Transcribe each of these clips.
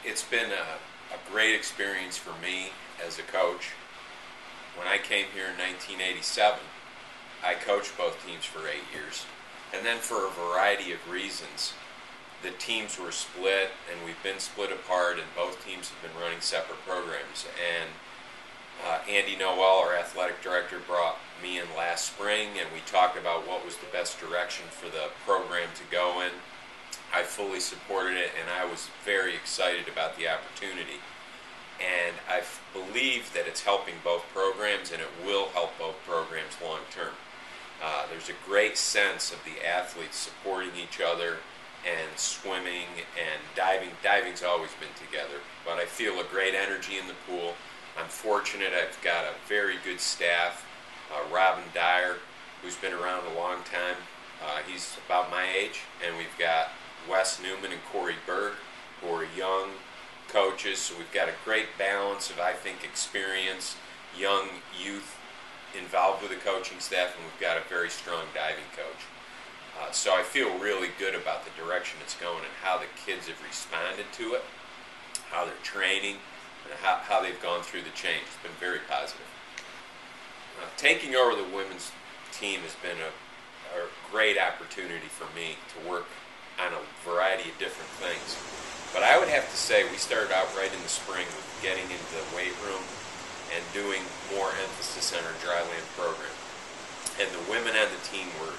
It's been a great experience for me as a coach. When I came here in 1987, I coached both teams for 8 years. And then for a variety of reasons, the teams were split, and we've been split apart, and both teams have been running separate programs. And Andy Noel, our athletic director, brought me in last spring, and we talked about what was the best direction for the program to go in. I fully supported it, and I was very excited about the opportunity. And I believe that it's helping both programs, and it will help both programs long term. There's a great sense of the athletes supporting each other, and swimming and diving. Diving's always been together, but I feel a great energy in the pool. I'm fortunate I've got a very good staff. Robin Dyer, who's been around a long time, he's about my age, and we've got Wes Newman and Corey Berg, who are young coaches, so we've got a great balance of, I think, experience, young youth involved with the coaching staff, and we've got a very strong diving coach. So I feel really good about the direction it's going and how the kids have responded to it, how they're training, and how they've gone through the change. It's been very positive. Taking over the women's team has been a great opportunity for me to work on a variety of different things. But I would have to say we started out right in the spring with getting into the weight room and doing more emphasis on our dryland program. And the women on the team were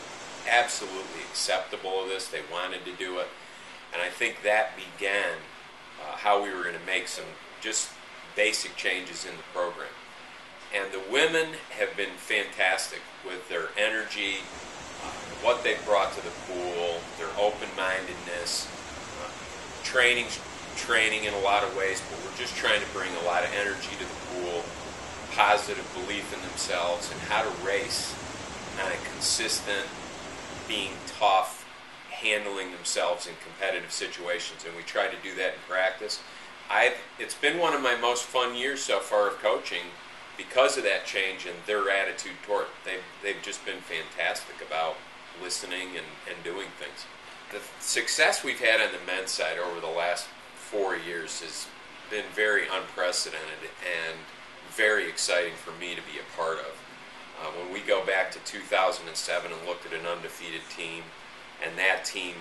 absolutely acceptable of this. They wanted to do it. And I think that began how we were going to make some just basic changes in the program. And the women have been fantastic with their energy, what they've brought to the pool, their open-mindedness, training in a lot of ways, but we're just trying to bring a lot of energy to the pool, positive belief in themselves, and how to race on a consistent, being tough, handling themselves in competitive situations, and we try to do that in practice. It's been one of my most fun years so far of coaching because of that change and their attitude toward it. They've just been fantastic about listening and doing things. The success we've had on the men's side over the last 4 years has been very unprecedented and very exciting for me to be a part of. When we go back to 2007 and looked at an undefeated team, and that team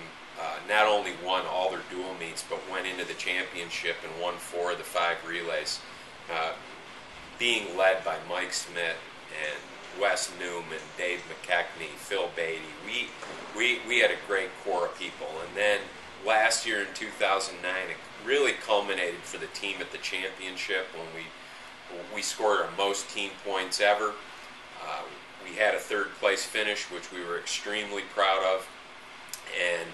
not only won all their dual meets, but went into the championship and won 4 of the 5 relays, being led by Mike Smith and Wes Newman, Dave McKechnie, Phil Beatty. We had a great core of people. And then last year in 2009, it really culminated for the team at the championship when we scored our most team points ever. We had a 3rd place finish, which we were extremely proud of, and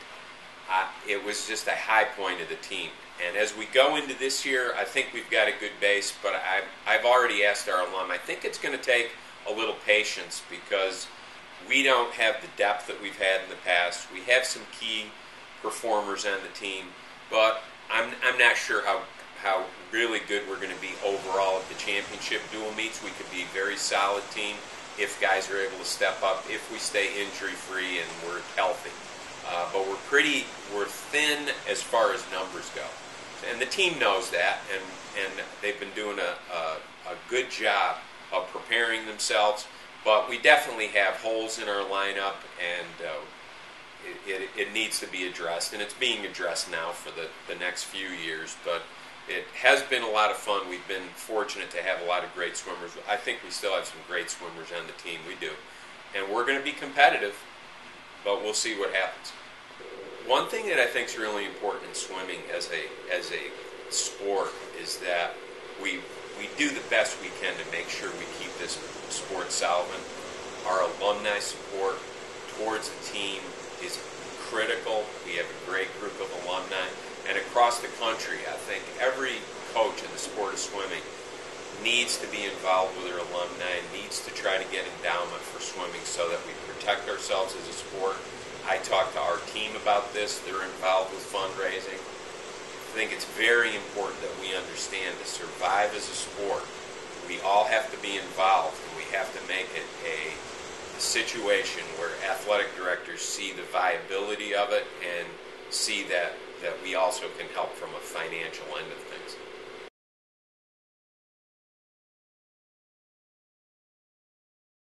it was just a high point of the team. And as we go into this year, I think we've got a good base, but I've already asked our alum. I think it's going to take a little patience because we don't have the depth that we've had in the past. We have some key performers on the team, but I'm not sure how really good we're going to be overall at the championship dual meets. We could be a very solid team if guys are able to step up, if we stay injury-free and we're healthy. But we're thin as far as numbers go. And the team knows that, and they've been doing a good job of preparing themselves. But we definitely have holes in our lineup, and it needs to be addressed. And it's being addressed now for the next few years. But it has been a lot of fun. We've been fortunate to have a lot of great swimmers. I think we still have some great swimmers on the team. We do. And we're going to be competitive, but we'll see what happens. One thing that I think is really important in swimming as a sport is that we do the best we can to make sure we keep this sport solvent. Our alumni support towards the team is critical. We have a great group of alumni. And across the country, I think every coach in the sport of swimming needs to be involved with their alumni, needs to try to get endowment for swimming so that we protect ourselves as a sport. I talk to our team about this. They're involved with fundraising. I think it's very important that we understand to survive as a sport, we all have to be involved, and we have to make it a situation where athletic directors see the viability of it and see that that we also can help from a financial end of things.